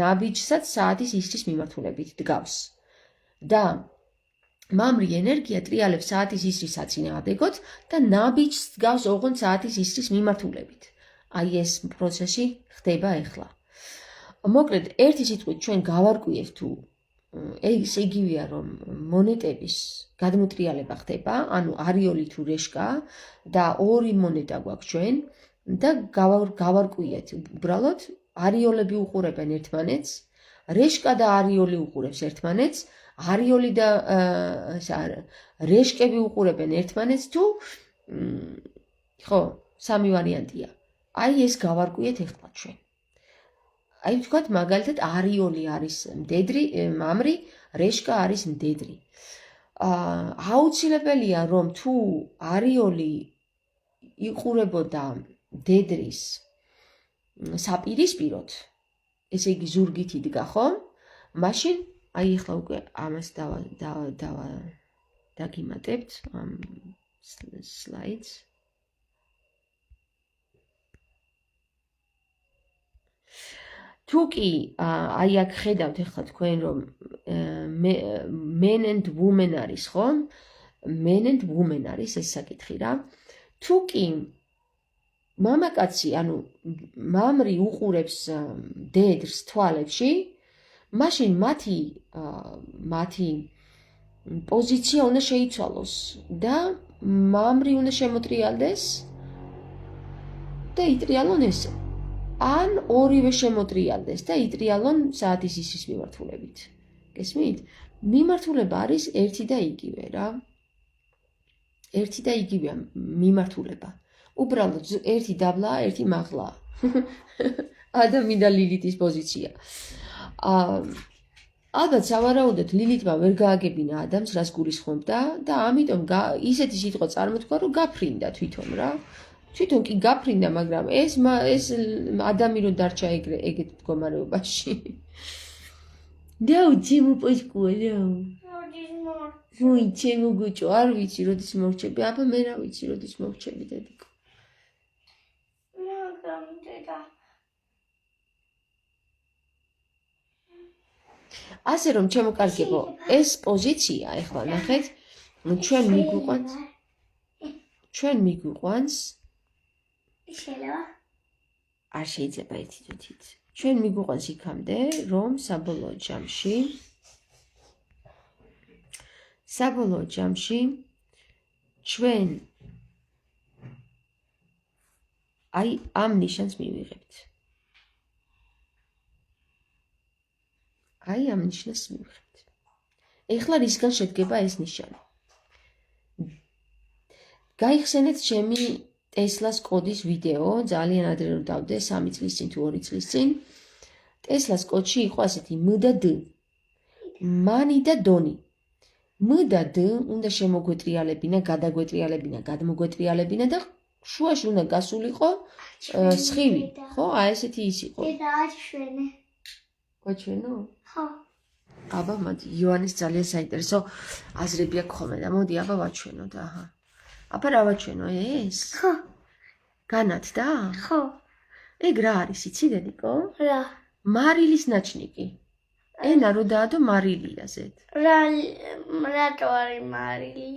ნაბიჯსაც საათის ისრის მიმართულებით დგავს. და მამრი ენერგია ტრიალებს საათის ისრის საწინააღმდეგოდ და ნაბიჯს დგავს ოღონდ საათის ისრის მიმართულებით. აი ეს პროცესი ხდება ეხლა. მოკლედ, ერთი სიტყვით ჩვენ გავარკვიეთ თუ ეს იგივეა რომ მონეტების გადმოტრიალება ხდება, ანუ არიოლი თუ რეშკა და ორი მონეტა გვაქვს ჩვენ და გავარკვიეთ უბრალოდ არიოლები უყურებენ ერთმანეთს, რეშკა და არიოლი უყურებს ერთმანეთს, არიოლი და რეშკები უყურებენ ერთმანეთს თუ ხო, სამი ვარიანტია. აი ეს გავარკვიეთ ეხლა ჩვენ. აი ვთქვათ მაგალითად არიოლი არის მდედრი, მამრი, რეშკა არის მდედრი. აუცილებელია რომ თუ არიოლი იყურებოდა მდედრის საპირისპიროდ, ესე იგი ზურგით იდგა, ხო? მაშინ აი ახლა უკვე ამას დაგიმატებთ ამ სლაიდს. თუ კი აი აქ ხედავთ ახლა თქვენ რომ men and women არის ხო? Men and women არის ეს საკითხი რა. თუ კი მამაკაცი, ანუ მამრი უყურებს დედრს თვალებში, მაშინ მათი პოზიცია უნდა შეიცვალოს და მამრი უნდა შემოტრიალდეს და იტრიალონ ესე. ან ორივე შემოტრიალდეს და იტრიალონ საათის ისის მიმართულებით. გესმით? მიმართულება არის ერთი და იგივე რა. ერთი და იგივეა მიმართულება. უბრალოდ ერთი დაბლა, ერთი მაღლა. ადამი და ლილითის პოზიცია. ალბათ სავარაუდოდ ლილითმა ვერ გააგებინა ადამიანს, რას გულისხმობდა და ამიტომ ისეთი სიტყვა წარმოთქვა, რომ გაფრინდა თვითონ რა. თვითონ კი გაფრინდა, მაგრამ ეს ადამი რო დარჩა ეგეთ მდგომარეობაში. დაუ ჩემო პოჭკუა, დაუ. ვუი, ჩემო გუჭო, არ ვიცი როდის მოვჩები, აბა მე რა ვიცი როდის მოვჩები დედიკო. მაგრამ დედა. ასე რომ ჩემო კარგებო, ეს პოზიცია ეხლა ნახეთ, ჩვენ მიგვიყვანს შეიძლება? არ შეიძლება ერთი თვით. ჩვენ მიგვიყვანს იქამდე, რომ საბოლოო ჯამში ჩვენ აი ამ ნიშანს მივიღებთ. აი ამ ნიშნას მივიღებთ. ეხლა რისგან შედგება ეს ნიშანი? გაიხსენეთ ჩემი ტესლას კოდის ვიდეო, ძალიან ადრე რომ დავდე, 3 წლის წინ თუ 2 წლის წინ. ტესლას კოდში იყო ასეთი M და D. მანი და დონი. M და D უნდა შემოგვეტრიალებინა, გადაგვეტრიალებინა, გადმოგვეტრიალებინა და შუაში უნდა გასულიყო სხივი, ხო? აი ესეთი ის იყო. დედა აჩვენე. გაჩვენო? ხო. აბა მოდი, იოანეს ძალიან საინტერესო აზრები აქვს ხოლმე და მოდი აბა ვაჩვენოთ, აჰა. აბა რა ვაჩვენო ეს? ხო. განათდა? ხო. ეგ რა არის, იცი დედიკო? რა? მარილის ნაჩნიკი. ენა რო დაადო მარილია ზედ. რატო არის მარილი?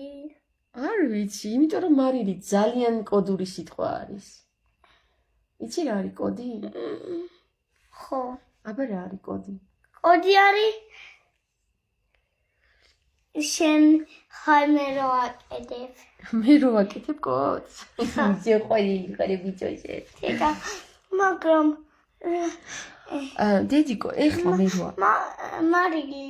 არ ვიცი, იმიტომ რომ მარილი ძალიან კოდური სიტყვა არის. იცი რა არის კოდი? ხო. აბა რა არის კოდი? კოდი არის შენ ხარ მე რო აკეთებ. მე რო ვაკეთებ კოდს? იცი ყოველი ხარ ბიჭოზე. დედა, მაგრამ დედიკო, ეხლა მე რო მარილი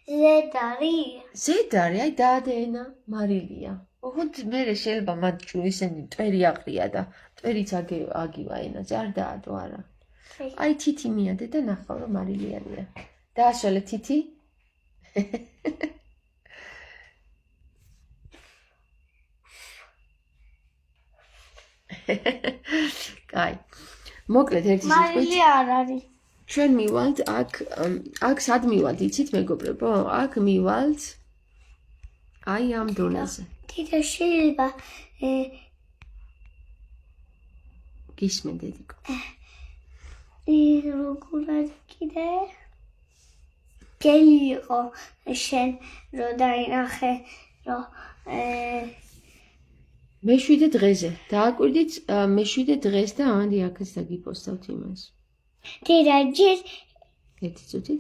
ზედ არის? ზედ არის, აი დაადენა მარილია. ოღონდ მე შეიძლება მათ ისენი ტვერი აყრია და ტვერიც აგივა ენაზე, არ დაადო არა. აი თითი მიადე და ნახავ რომ მარილი არია. დააშალე თითი. კაი. მოკლედ ერთი სიტყვით. მარილი არ არის. ჩვენ მივალთ აქ სად მივალთ, იცით მეგობრებო? აქ მივალთ აი ამ დონეზე. დედა შეიძლება გისმენ დედიკო. როგორად კიდე გელი იყო შენ რო დაინახე რომ მე-7 დღეზე დააკვირდით მე-7 დღეს და ამანდი აქაც დაგიპოსტავთ იმას. დედა ჯერ ერთი წუთით.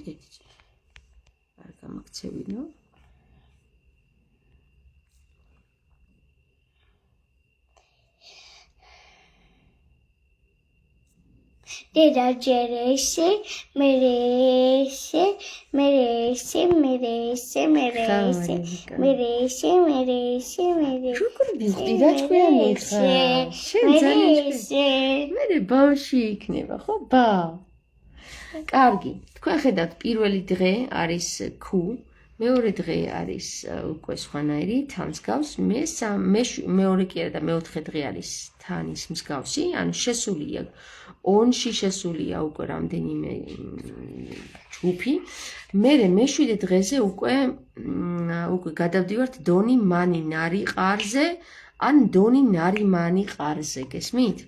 არ გამაქცევინო. დედა ჯერ ესე, მერე ესე, მერე ესე, მერე ესე, მერე ესე, მერე ესე, მერე ესე, მერე ესე. როგორ ვიყდი რა თქვენი ხა? შენ ძალიან მე ბავში იქნება, ხო ბა? კარგი, თქვენ ხედავთ პირველი დღე არის Q, მეორე დღე არის უკვე სხვანაირი, თან მსგავს, მეორე კი არა და მეოთხე დღე არის თან ის მსგავსი, ანუ შესულია onში შესულია უკვე რამდენიმე ჯგუფი. მე მე-7 დღეზე უკვე უკვე გადავდივართ დონი მანი ნარი ყარზე ან დონი ნარი მანი ყარზე, გესმით?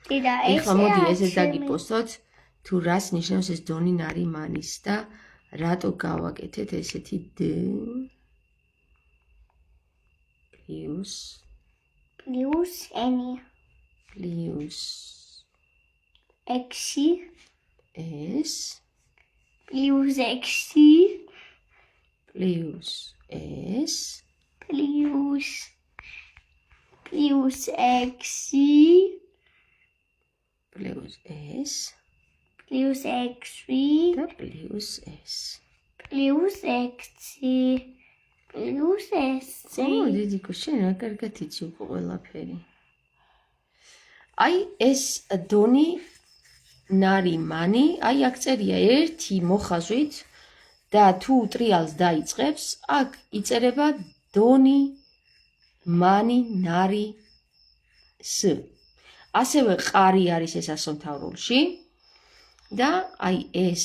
დედა, ეხლა მოდი ესეც დაგიპოსტოთ თუ რას ნიშნავს ეს დონი ნარი მანის და რატო გავაკეთეთ ესეთი d პლუს n პლუს x s პლუს x პლუს s პლუს x პლუს s პლუს x და პლუს s პლუს x პლუს s დედიკო შენ რა კარგად იცი უკვე ყველაფერი აი ეს დონი ნარი მანი აი აქ წერია ერთი მოხაზვით და თუ ტრიალს დაიწყებს აქ იწერება დონი მანი ნარი s ასევე ყარი არის ეს ასომთავრულში და აი ეს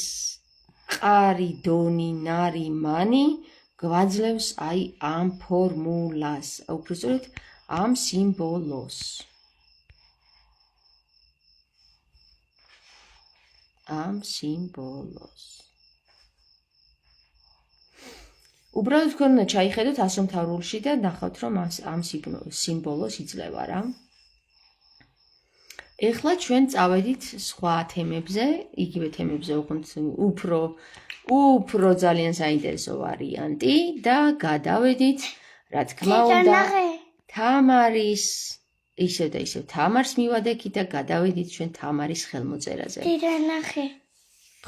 ყარი დონი ნარი მანი გვაძლევს აი ამ ფორმულას უბრალოდ ამ სიმბოლოს უბრალოდ თქვენ უნდა ჩაიხედოთ ასომთავრულში და ნახავთ რომ ამ სიმბოლოს იძლევა რა ეხლა ჩვენ წავედით სხვა თემებზე, იგივე თემებზე უყურთ უფრო ძალიან საინტერესო ვარიანტი და გადავედით, რა თქმა უნდა, თამარის, ისევ და ისევ თამარს მივადექით და გადავედით ჩვენ თამარის ხელმოწერაზე. დედა ნახე.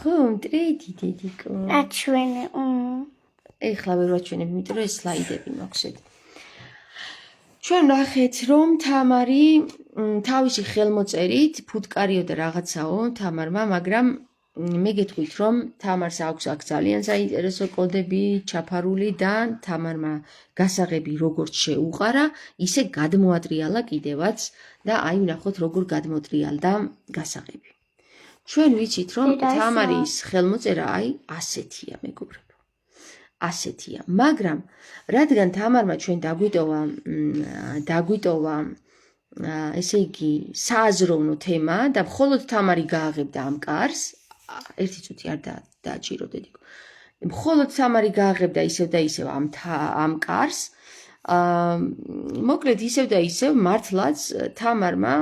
ხო, მტრედი დედიკო. აჩვენე. ეხლა ვერ ვაჩვენებ, იმიტომ რომ ეს სლაიდები მაქვსეთ. ჩვენ ნახეთ, რომ თამარი თავისი ხელმოწერით ფუტკარიო და რაღაცაო თამარმა, მაგრამ მე გეტყვით, რომ თამარს აქვს აქ ძალიან საინტერესო კოდები ჩაფარული და თამარმა გასაღები როგორც შეუყარა, ისე გადმოატრიალა კიდევაც და აი ვნახოთ როგორ გადმოტრიალდა გასაღები. ჩვენ ვიცით, რომ თამარის ხელმოწერა აი ასეთია, მეგობრებო. ასეთია, მაგრამ რადგან თამარმა ჩვენ დაგვიტოვა ესე იგი სააზროვნო თემა და მხოლოდ თამარი გააღებდა ამ კარს, ერთი წუთი არ დააჭირო დედიკო. მხოლოდ თამარი გააღებდა ისევ და ისევ ამ კარს. მოკლედ ისევ და ისევ მართლაც თამარმა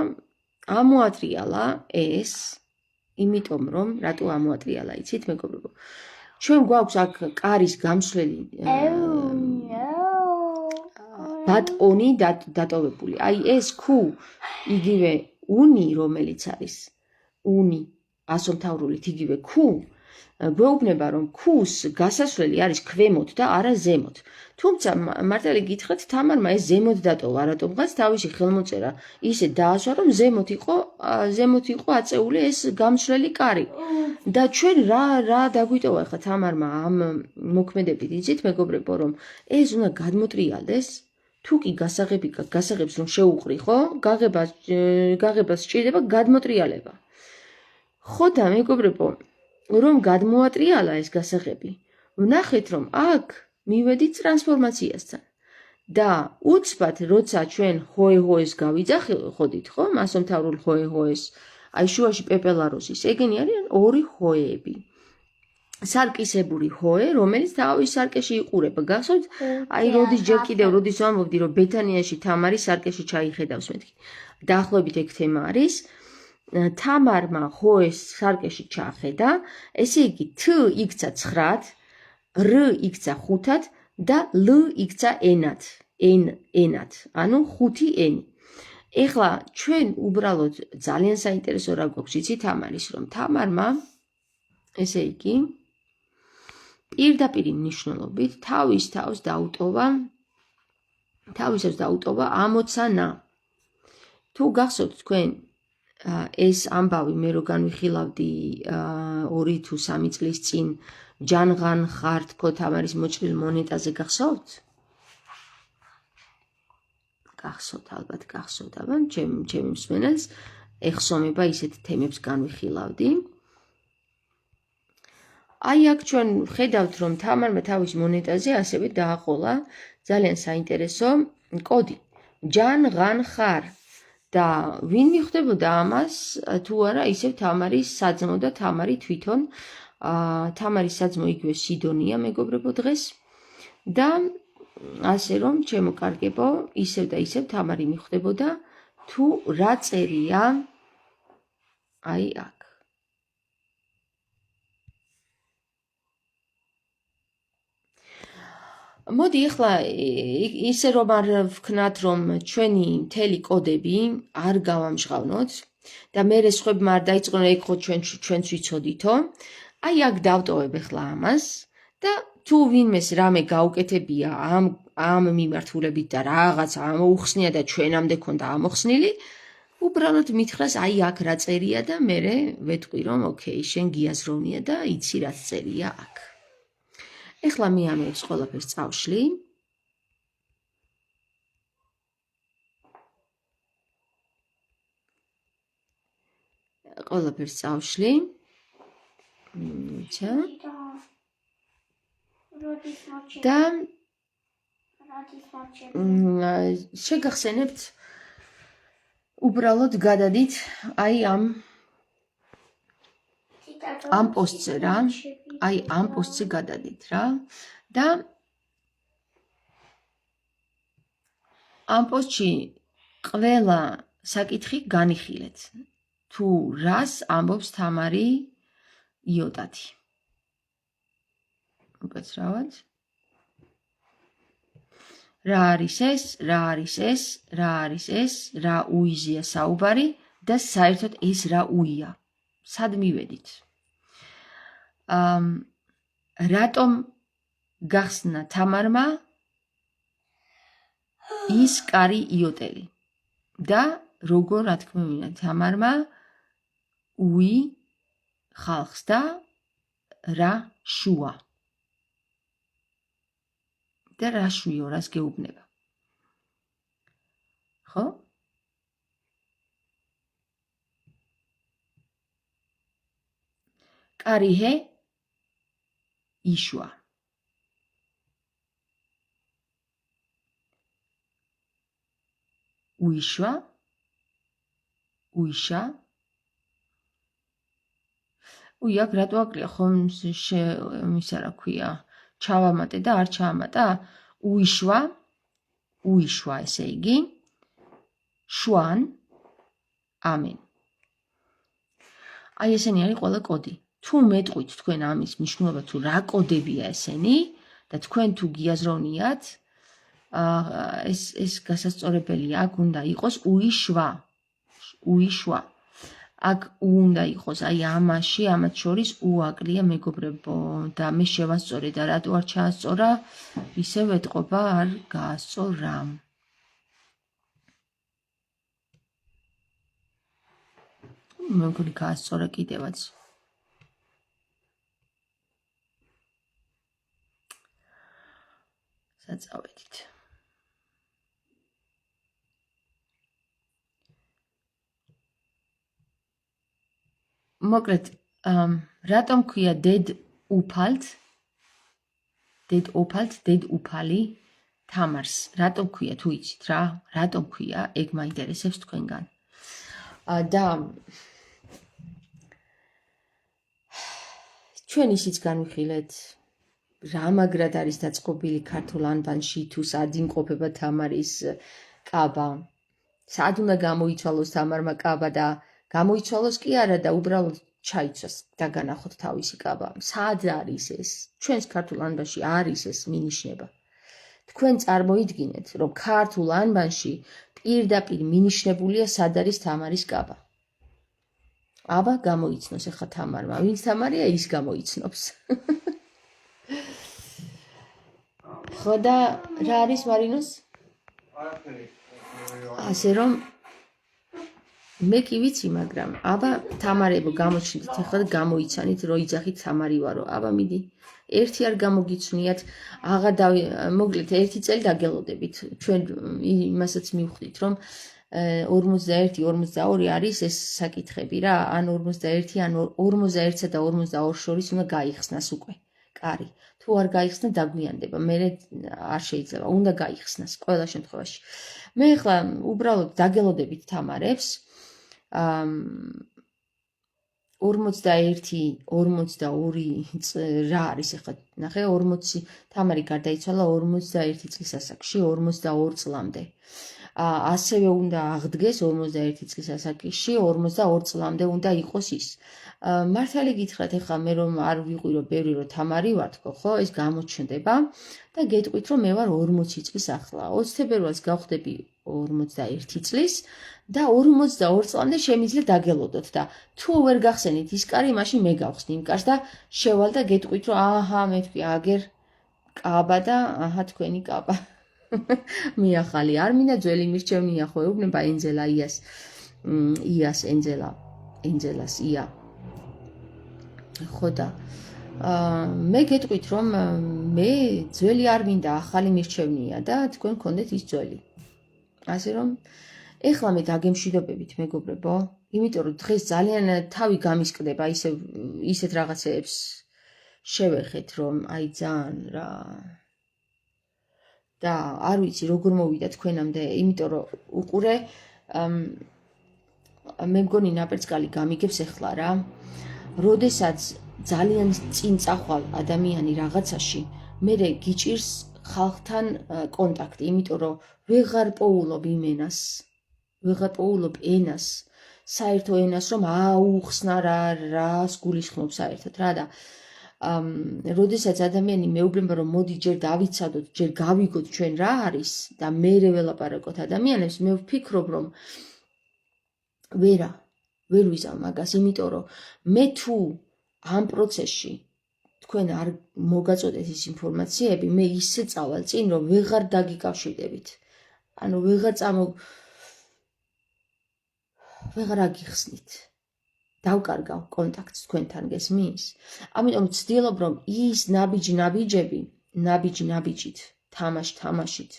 ამოატრიალა ეს, იმიტომ რომ რატო ამოატრიალა, იცით მეგობრებო? ჩვენ გვაქვს აქ კარის გამსვლელი ბატონი დატოვებული. აი ეს Q იგივე უნი, რომელიც არის უნი ასომთავრულით იგივე Q, გვეუბნება რომ Q-ს გასასვლელი არის ქვემოთ და არა ზემოთ. თუმცა მართალი გითხრათ, თამარმა ეს ზემოთ დატოვა, რატომღაც თავისი ხელმოწერა ისე დაასვა, რომ ზემოთ იყო აწეული ეს გამსვლელი კარი. და ჩვენ რა დაგვიტოვა ახლა თამარმა ამ მოქმედებით, იცით მეგობრებო, რომ ეს უნდა გადმოტრიალდეს, თუ კი გასაღებს რომ შეუყრი, ხო? გაღებას სჭირდება გადმოტრიალება. ხო და მეგობრებო, რომ გადმოატრიალა ეს გასაღები, ვნახეთ რომ აქ მივედით ტრანსფორმაციასთან. და უცბად როცა ჩვენ ჰოე-ჰოეს გავიძახოდით, ხო? მასომთავრულ ჰოე-ჰოეს, აი შუაში პეპელაროსის, ეგენი არიან ორი ჰოეები. სარკისებური ჰოე, რომელიც თავის სარკეში იყურება. გახსოვთ? აი როდის ჯერ კიდევ როდის ვამბობდი, რომ ბეთანიაში თამარი სარკეში ჩაიხედავს მეთქი. დაახლოებით ეგ თემა არის. თამარმა ჰოეს სარკეში ჩახედა, ესე იგი T იქცა 9-ად, R იქცა 5-ად და L იქცა N-ად. N-ად, ანუ 5 N. ეხლა ჩვენ უბრალოდ ძალიან საინტერესო რა გვაქვს იცი თამარის, რომ თამარმა ესე იგი პირდაპირ მნიშვნელობით თავისავს დაუტოვა ამოცანა. თუ გახსოვთ თქვენ ეს ამბავი მე რო განვიხილავდი 2 თუ 3 წლის წინ ჯანღან ხარტკო თამარის მოჭრილ მონეტაზე გახსოვთ? გახსოვთ, ალბათ გახსოვთ, ჩემი მსმენელს ეხსომება ისეთ თემებს განვიხილავდი. აი აქ ჩვენ ხედავთ, რომ თამარმა თავის მონეტაზე ასევე დააყოლა ძალიან საინტერესო კოდი. ჯან ღან ხარ და ვინ მიხვდებოდა ამას, თუ არა ისევ თამარის საძმო და თამარი თვითონ. თამარის საძმო იგივე სიდონია მეგობრებო დღეს და ასე რომ ჩემო კარგებო, ისევ და ისევ თამარი მიხვდებოდა თუ რა წერია აი აქ. მოდი ახლა ისე რომ არ ვქნათ, რომ ჩვენი მთელი კოდები არ გავამჟღავნოთ და მე სხვებმა არ დაიწყონ ეგ ხო ჩვენც ვიცოდითო. აი აქ დავტოვებ ახლა ამას და თუ ვინმეს რამე გაუკეთებია ამ მიმართულებით და რაღაც ამოუხსნია და ჩვენამდე ქონდა ამოხსნილი, უბრალოდ მითხრას აი აქ რა წერია და მე ვეთყვი რომ ოკეი, შენ გიაზროვნია და იცი რაც წერია აქ. ეხლა მე ამებს ყველაფერს წავშლი. ყველაფერს წავშლი. და შეგახსენებთ უბრალოდ გადადით აი ამ პოსტზე რა. აი ამ პოსტზე გადადით რა და ამ პოსტში ყველა საკითხი განიხილეთ. თუ რას ამბობს თამარი იოტათი. უკაცრავად. რა არის ეს, რა არის ეს, რა არის ეს, რა უიზია საუბარი და საერთოდ ეს რა უია. სად მივედით? რატომ გახსნა თამარმა ის კარი იოტელი და როგორ რა თქმა უნდა თამარმა უი ხალხს და რა შუა და რა შუიო რას გეუბნება. ხო? კარი ჰე იშვა. უიშვა, უიშა. აქ რატო აკლია ხომ ისა რა ქვია, ჩავამატე და არ ჩაამატა? უიშვა ესე იგი, შვან, ამენ. აი ესენი არის ყველა კოდი. თუ მეტყვით თქვენ ამის მნიშვნელობა თუ რა კოდებია ესენი და თქვენ თუ გიაზროვნიათ, ეს გასასწორებელია. აქ უნდა იყოს უიშვა. აქ უნდა იყოს აი ამაში, ამათ შორის უაკლია მეგობრებო და მე შევასწორე და რატო არ ჩაასწორა, ისევ ეტყობა არ გაასწორა. მეგობრებო გაასწორა კიდევაც. საწავედით. მოკლედ, რატომ ქვია დედ უფალი თამარს? რატომ ქვია თუ იცით რა? რატომ ქვია? ეგ მაინტერესებს თქვენგან. და ჩვენ ისიც განვიხილეთ რა მაგრად არის დაწყობილი ქართულ ანბანში თუ სად იმყოფება თამარის კაბა. სად უნდა გამოიცვალოს თამარმა კაბა და გამოიცვალოს კი არა და უბრალოდ ჩაიცვას და განახოთ თავისი კაბა. სად არის ეს? ჩვენს ქართულ ანბანში არის ეს მინიშნება. თქვენ წარმოიდგინეთ, რომ ქართულ ანბანში პირდაპირ მინიშნებულია სად არის თამარის კაბა. აბა გამოიცნოს ახლა თამარმა. ვინც თამარია ის გამოიცნობს. ხო და რა არის მარინოს? ასე რომ მე კი ვიცი, მაგრამ აბა თამარებო გამოჩნდით ახლა და გამოიცანით რო იძახით თამარი ვარო. აბა მიდი. ერთი არ გამოგიცვნიათ, მოკლედ ერთი წელი დაგელოდებით. ჩვენ იმასაც მივხვდით, რომ 41, 42 არის ეს საკითხები რა, ან 41, ან 41-სა და 42 შორის უნდა გაიხსნას უკვე. კარი. თუ არ გაიხსნა დაგვიანდება, მე არ შეიძლება, უნდა გაიხსნას ყველა შემთხვევაში. მე ახლა უბრალოდ დაგელოდებით თამარებს. 41, 42 რა არის ახლა? ნახე, 40 თამარი გარდაიცვალა 41 წლის ასაკში, 42 წლამდე. ასევე უნდა აღდგეს 41 წლის ასაკში, 42 წლამდე უნდა იყოს ის. მართალი გითხრათ, ახლა მე რომ არ ვიყვირო ბევრი რომ თამარი ვარ თქო, ხო, ეს გამოჩნდება და გეტყვით რომ მე ვარ 40 წლის ახლა. 20 თებერვალს გავხდები 41 წლის და 42 წლამდე შემიძლია დაგელოდოთ და თუ ვერ გახსენით ის კარი, მაშინ მე გავხსნი იმ კარს და შევალ და გეტყვით რომ აჰა, მე თქვი აგერ კაბა და აჰა თქვენი კაბა. მიახალი არ მინდა ძველი მირჩევნია ხო ეუბნება ენძელა იას ენძელას ია ხო და მე გეტყვით რომ მე ძველი არ მინდა ახალი მირჩევნია და თქვენ გქონდეთ ის ძველი ასე რომ ეხლა მე დაგემშვიდობებით მეგობრებო იმიტომ რომ დღეს ძალიან თავი გამისკდება ისეთ რაღაცეებს შევეხეთ რომ აი ძალიან რა და არ ვიცი როგორ მოვიდა თქვენამდე, იმიტომ რომ უყურე მე მგონი ნაპერწკალი გამიგებს ახლა რა. როდესაც ძალიან წინ წახვალ ადამიანი რაღაცაში, მე გიჭირს ხალხთან კონტაქტი, იმიტომ რომ ვეღარ პოულობ იმენას, ვეღარ პოულობ ენას, საერთო ენას რომ აუხსნა რას გულისხმობ საერთოდ რა და როდესაც ადამიანი მეუბნება რომ მოდი ჯერ დავიცადოთ, ჯერ გავიგოთ ჩვენ რა არის და მერე ველაპარაკოთ ადამიანებს, მე ვფიქრობ რომ ვერ ვიზამ მაგას, იმიტომ რომ მე თუ ამ პროცესში თქვენ არ მოგაწოდეთ ის ინფორმაციები, მე ისე წავალ წინ რომ ვეღარ დაგიკავშირდებით. ანუ ვეღარ აგიხსნით. დავკარგავ კონტაქტს თქვენთან გესმის? ამიტომ ვცდილობ რომ ის ნაბიჯით, თამაშით,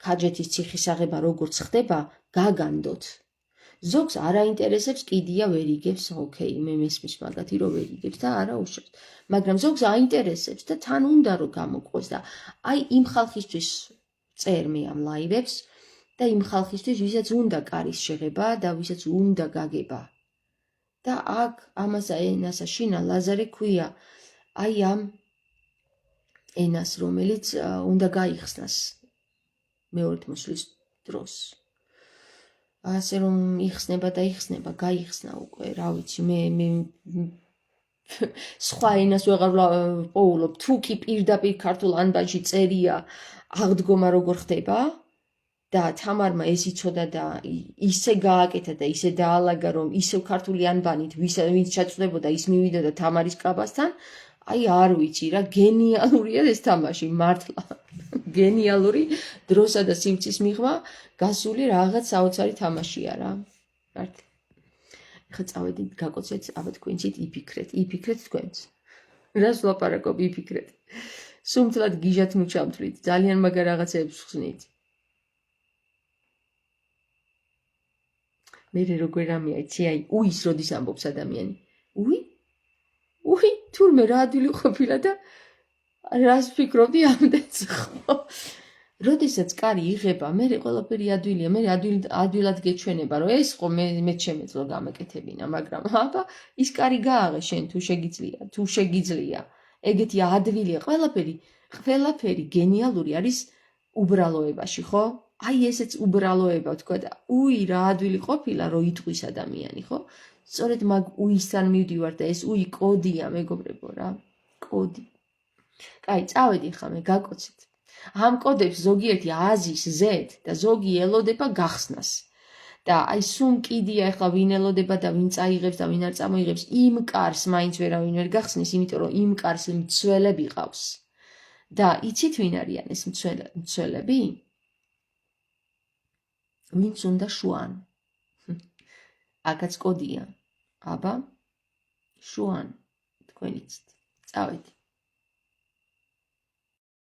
ქაჯეთის ციხის აღება როგორც ხდება, გაგანდოთ. ზოგს არ აინტერესებს, კიდია ვერ იგებს, ოკეი, მე მესმის მაგათი რომ ვერ იგებს და არა უშავს. მაგრამ ზოგს აინტერესებს და თან უნდა რომ გამოყვეს და აი იმ ხალხისთვის წერ მე ამ ლაივებს და იმ ხალხისთვის, ვისაც უნდა კარის შეღება და ვისაც უნდა გაგება. და აქ ამას ენასა შინა ლაზარე ქვია აი ამ ენას რომელიც უნდა გაიხსნას მეორედ მოსვლის დროს ასე რომ იხსნება და იხსნება გაიხსნა უკვე რა ვიცი მე სხვა ენას ვეღარ პოულობ თუ კი პირდაპირ ქართულ ანბანში წერია აღდგომა როგორ ხდება და თამარმა ეს იცოდა და ისე გააკეთა და ისე დაალაგა რომ ისევ ქართული ანბანით ვინც ჩაწვდებოდა ის მივიდოდა თამარის კაბასთან აი არ ვიცი რა გენიალურია ეს თამაში მართლა გენიალური დროსა და სიმწის მიღმა გასული რაღაც საოცარი თამაშია რა მართლა ეხლა წავედით გაკოცეთ აბა თქვენცით იფიქრეთ თქვენც რას ვლაპარაკობ იფიქრეთ სუმთლად გიჟათ მუჩამთვლით ძალიან მაგარ რაღაცეებს ხსნით მე როგორ რამეა იცი აი უის როდის ამბობს ადამიანი უი თურმე რა ადვილი ყოფილა და რას ფიქრობდი ამდენს ხო როდესაც კარი იღება მე ყველაფერი ადვილია მე ადვილად გეჩვენება რომ ეს ხო მე შემეძლო გამეკეთებინა მაგრამ აბა ის კარი გააღე შენ თუ შეგიძლია ეგეთი ადვილია ყველაფერი გენიალური არის უბრალოებაში ხო აი ესეც უბრალოება თქვა და უი რა ადვილი ყოფილა რომ იტყვის ადამიანი ხო სწორედ მაგ უისთან მივდივარ და ეს უი კოდია მეგობრებო რა კოდი კაი წავედი ხა მე გაკოცეთ ამ კოდებს ზოგიერთი აზის ზეთ და ზოგი ელოდება გახსნას და აი სულ კიდია ახლა ვინ ელოდება და ვინ წაიღებს და ვინ არ წამოიღებს იმ კარს მაინც ვერავინ ვერ გახსნის იმიტომ რომ იმ კარს მცველები ყავს და იცით ვინ არიან ეს მცველები ვინც უნდა შუან აკაც კოდია აბა შუან თქვენ იცით წავედი